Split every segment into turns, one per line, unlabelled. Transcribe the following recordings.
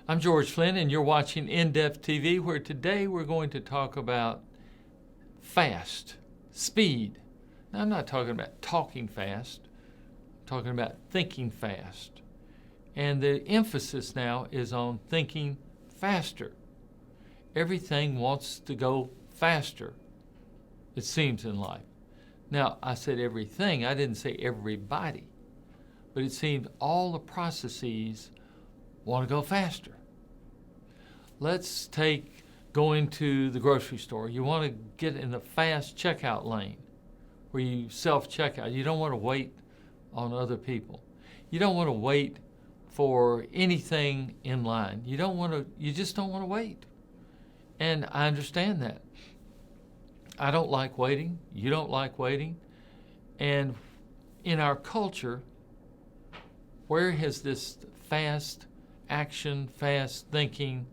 I'm George Flinn, and you're watching InDepth TV, where today we're going to talk about fast, speed. Now, I'm not talking about talking fast. I'm talking about thinking fast. And the emphasis now is on thinking faster. Everything wants to go faster, it seems, in life. Now, I said everything. I didn't say everybody. But it seems all the processes want to go faster. Let's take going to the grocery store. You want to get in the fast checkout lane where you self-checkout. You don't want to wait on other people. You don't want to wait for anything in line. You just don't want to wait. And I understand that. I don't like waiting. You don't like waiting. And in our culture, where has this fast action, fast thinking,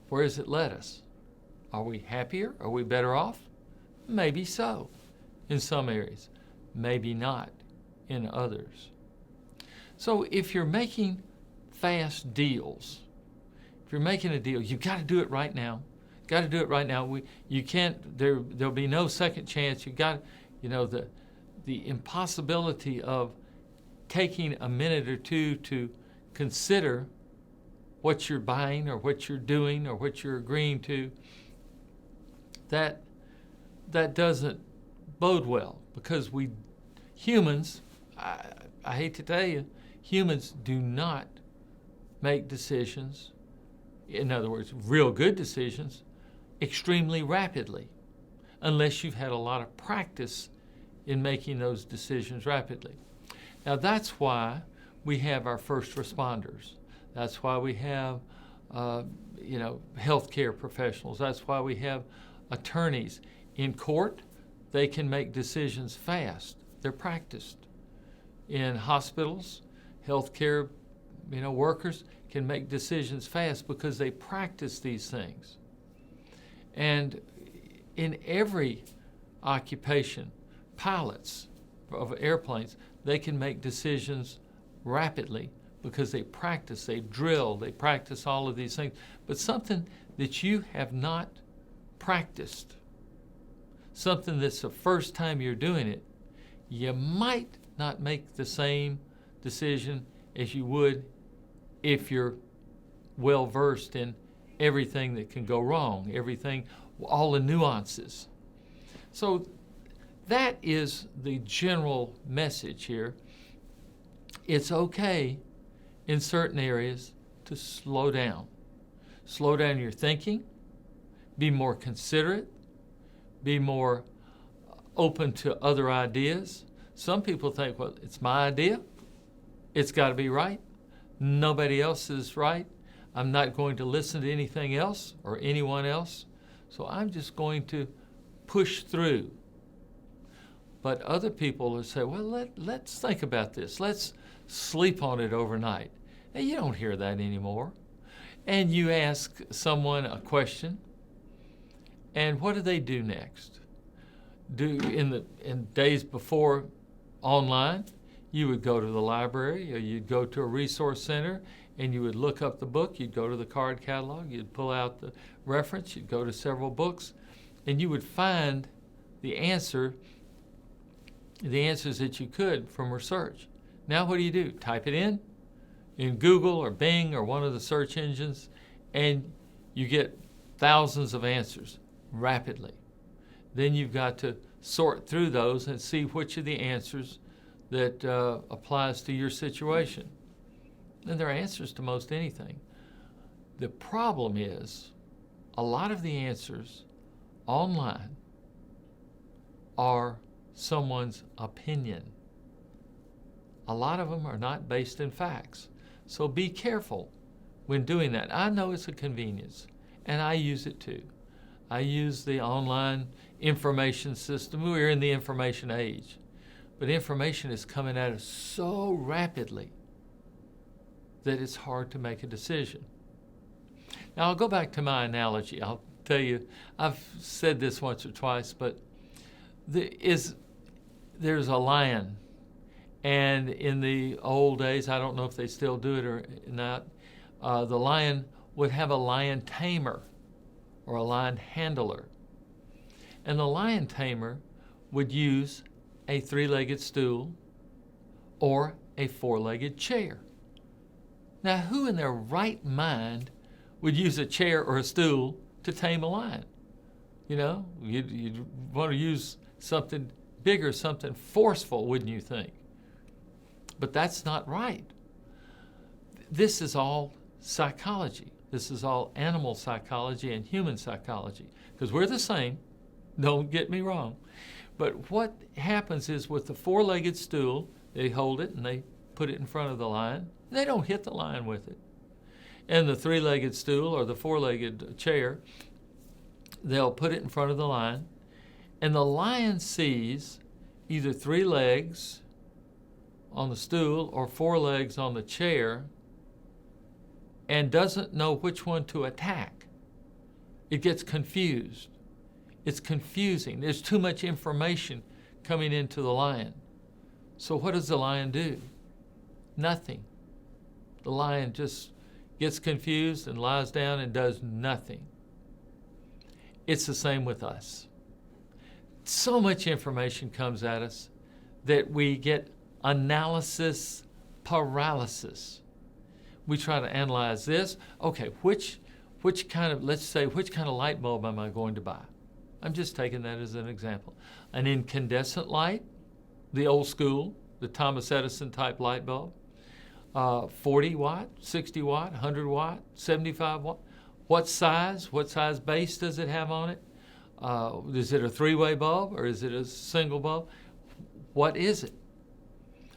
where has it led us? Are we happier? Are we better off? Maybe so in some areas. Maybe not in others. So if you're making fast deals, if you're making a deal, you've got to do it right now. Got to do it right now. You can't. There'll be no second chance. You got, the impossibility of taking a minute or two to consider what you're buying or what you're doing or what you're agreeing to. That doesn't bode well, because we humans, I hate to tell you, humans do not make decisions, in other words, real good decisions, extremely rapidly, unless you've had a lot of practice in making those decisions rapidly. Now, that's why we have our first responders. That's why we have, healthcare professionals. That's why we have attorneys. In court, they can make decisions fast. They're practiced. In hospitals, healthcare, workers can make decisions fast because they practice these things. And in every occupation, pilots of airplanes, they can make decisions rapidly because they practice, they drill, they practice all of these things. But something that you have not practiced, something that's the first time you're doing it, you might not make the same decision as you would if you're well versed in everything that can go wrong, everything, all the nuances. So that is the general message here. It's okay in certain areas to slow down. Slow down your thinking, be more considerate, be more open to other ideas. Some people think, well, it's my idea. It's got to be right. Nobody else is right. I'm not going to listen to anything else or anyone else. So I'm just going to push through. But other people will say, well, let's think about this. Let's sleep on it overnight. Now, you don't hear that anymore. And you ask someone a question, and what do they do next? In days before online, you would go to the library or you'd go to a resource center and you would look up the book. You'd go to the card catalog, you'd pull out the reference, you'd go to several books, and you would find the answers that you could from research. Now what do? Type it in Google or Bing or one of the search engines, and you get thousands of answers rapidly. Then you've got to sort through those and see which of the answers that applies to your situation. And there are answers to most anything. The problem is a lot of the answers online are someone's opinion. A lot of them are not based in facts. So be careful when doing that. I know it's a convenience, and I use it too. I use the online information system. We're in the information age. But information is coming at us so rapidly that it's hard to make a decision. Now, I'll go back to my analogy. I'll tell you, I've said this once or twice, but there's a lion. And in the old days, I don't know if they still do it or not, The lion would have a lion tamer or a lion handler. And the lion tamer would use a 3-legged stool or a 4-legged chair. Now, who in their right mind would use a chair or a stool to tame a lion? You know, you'd want to use something bigger, something forceful, wouldn't you think? But that's not right. This is all psychology. This is all animal psychology and human psychology, because we're the same, don't get me wrong. But what happens is with the 4-legged stool, they hold it and they put it in front of the lion. They don't hit the lion with it. And the 3-legged stool or the 4-legged chair, they'll put it in front of the lion, and the lion sees either 3 legs on the stool or 4 legs on the chair and doesn't know which one to attack. It gets confused. It's confusing. There's too much information coming into the lion. So what does the lion do? Nothing. The lion just gets confused and lies down and does nothing. It's the same with us. So much information comes at us that we get analysis paralysis. We try to analyze this. Okay, which kind of light bulb am I going to buy? I'm just taking that as an example. An incandescent light, the old school, the Thomas Edison type light bulb, 40 watt, 60 watt, 100 watt, 75 watt. What size base does it have on it? Is it a 3-way bulb or is it a single bulb? What is it?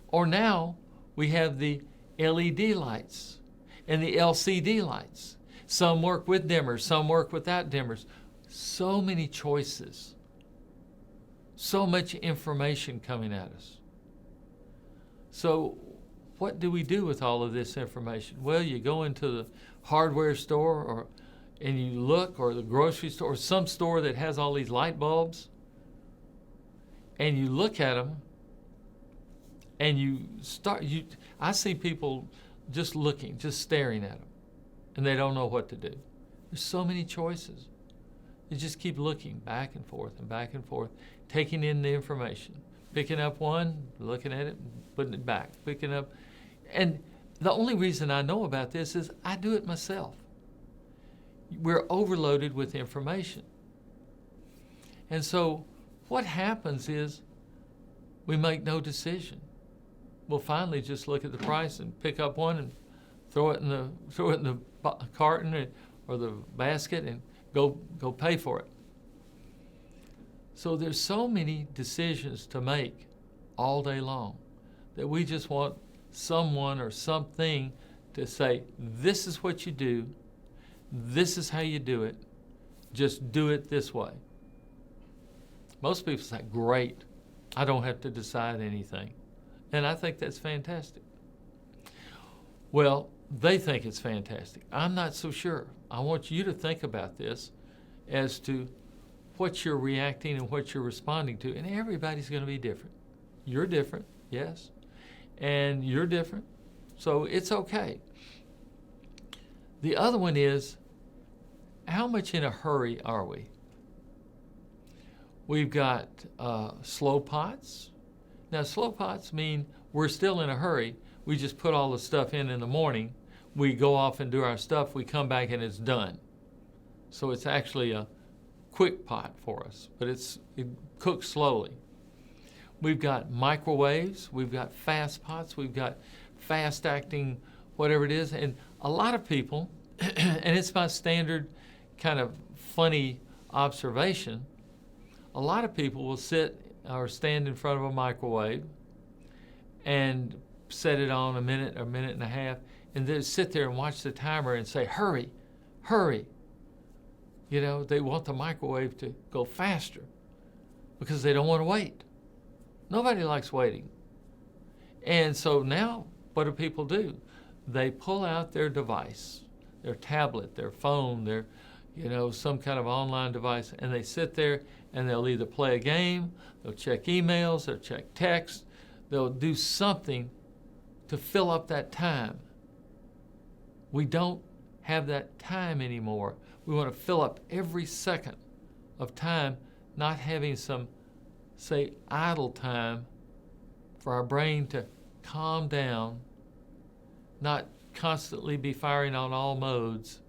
Or now we have the LED lights and the LCD lights. Some work with dimmers, some work without dimmers. So many choices. So much information coming at us. So what do we do with all of this information? Well, you go into the hardware store and you look, or the grocery store, or some store that has all these light bulbs, and you look at them, and I see people just looking, just staring at them, and they don't know what to do. There's so many choices. They just keep looking back and forth, taking in the information, picking up one, looking at it, putting it back, picking up. And the only reason I know about this is I do it myself. We're overloaded with information. And so what happens is we make no decision. We'll finally just look at the price and pick up one and throw it in the carton or the basket and go pay for it. So there's so many decisions to make all day long that we just want someone or something to say, this is what you do, this is how you do it, just do it this way. Most people say, great, I don't have to decide anything. And I think that's fantastic. Well, they think it's fantastic. I'm not so sure. I want you to think about this as to what you're reacting and what you're responding to. And everybody's going to be different. You're different, yes. And you're different. So it's okay. The other one is, how much in a hurry are we? We've got slow pots. Now, slow pots mean we're still in a hurry. We just put all the stuff in the morning. We go off and do our stuff. We come back and it's done. So it's actually a quick pot for us, but it cooks slowly. We've got microwaves. We've got fast pots. We've got fast-acting whatever it is. And a lot of people, and it's my standard kind of funny observation, a lot of people will sit or stand in front of a microwave and set it on a minute and a half, and then sit there and watch the timer and say, hurry, hurry. You know, they want the microwave to go faster because they don't want to wait. Nobody likes waiting. And so now what do people do? They pull out their device, their tablet, their phone, their, some kind of online device, and they sit there and they'll either play a game, they'll check emails, they'll check text, they'll do something to fill up that time We don't have that time anymore. We want to fill up every second of time, not having some, say, idle time for our brain to calm down, not constantly be firing on all modes,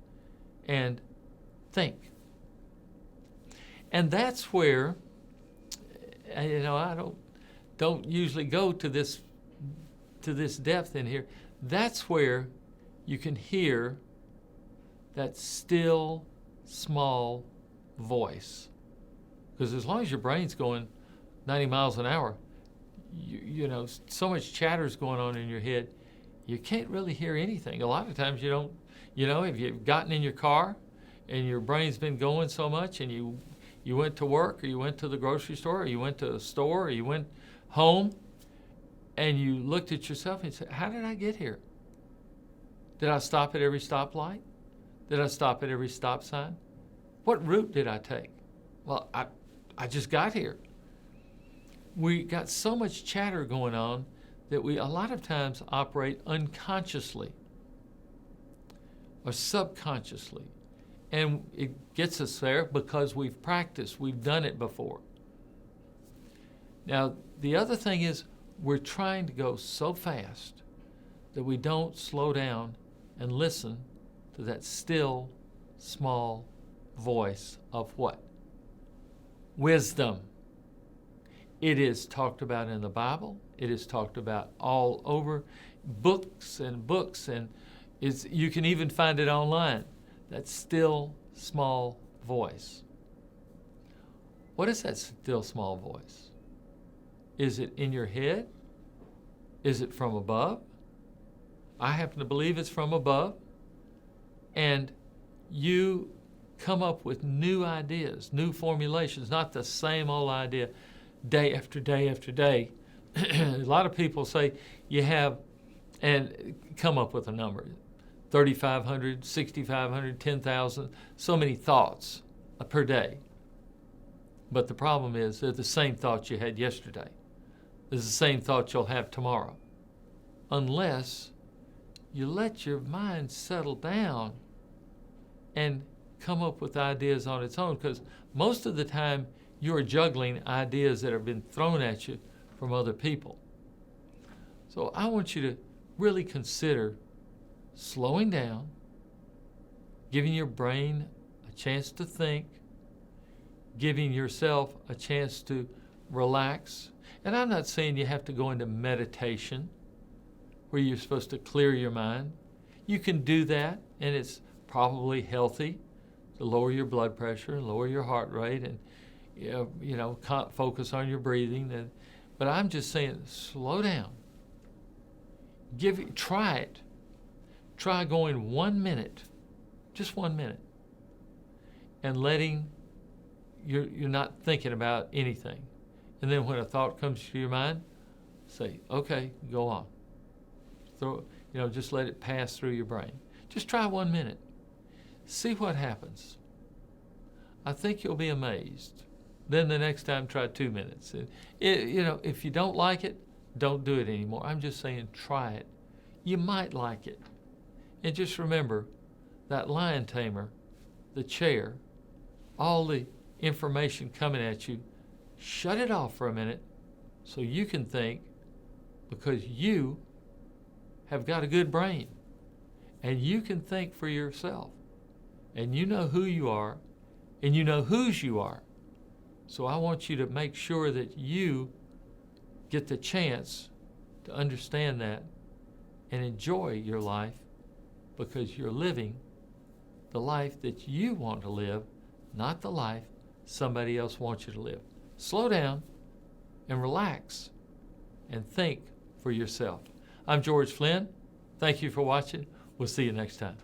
and think. And that's where, I don't usually go to this depth in here. That's where you can hear that still, small voice. Because as long as your brain's going 90 miles an hour, so much chatter's going on in your head, you can't really hear anything. A lot of times you don't, if you've gotten in your car and your brain's been going so much, and you went to work, or you went to the grocery store, or you went to a store, or you went home, and you looked at yourself and said, how did I get here? Did I stop at every stoplight? Did I stop at every stop sign? What route did I take? Well, I just got here. We got so much chatter going on that we a lot of times operate unconsciously or subconsciously. And it gets us there because we've practiced, we've done it before. Now, the other thing is we're trying to go so fast that we don't slow down and listen to that still, small voice of what? Wisdom. It is talked about in the Bible. It is talked about all over books, and you can even find it online. That still, small voice. What is that still, small voice? Is it in your head? Is it from above? I happen to believe it's from above. And you come up with new ideas, new formulations, not the same old idea day after day after day. A lot of people say you have, and come up with a number, 3,500, 6,500, 10,000, so many thoughts per day. But the problem is they're the same thoughts you had yesterday. They're the same thoughts you'll have tomorrow. Unless you let your mind settle down and come up with ideas on its own, because most of the time you're juggling ideas that have been thrown at you from other people. So I want you to really consider slowing down, giving your brain a chance to think, giving yourself a chance to relax. And I'm not saying you have to go into meditation where you're supposed to clear your mind. You can do that, and it's probably healthy to lower your blood pressure and lower your heart rate, and focus on your breathing. But I'm just saying, slow down. Try it. Try going 1 minute, just 1 minute, and you're not thinking about anything. And then when a thought comes to your mind, say, okay, go on. Just let it pass through your brain. Just try 1 minute. See what happens. I think you'll be amazed. Then the next time, try 2 minutes. If you don't like it, don't do it anymore. I'm just saying, try it. You might like it. And just remember, that lion tamer, the chair, all the information coming at you, shut it off for a minute so you can think, because you have got a good brain. And you can think for yourself. And you know who you are, and you know whose you are. So I want you to make sure that you get the chance to understand that and enjoy your life, because you're living the life that you want to live, not the life somebody else wants you to live. Slow down and relax and think for yourself. I'm George Flinn. Thank you for watching. We'll see you next time.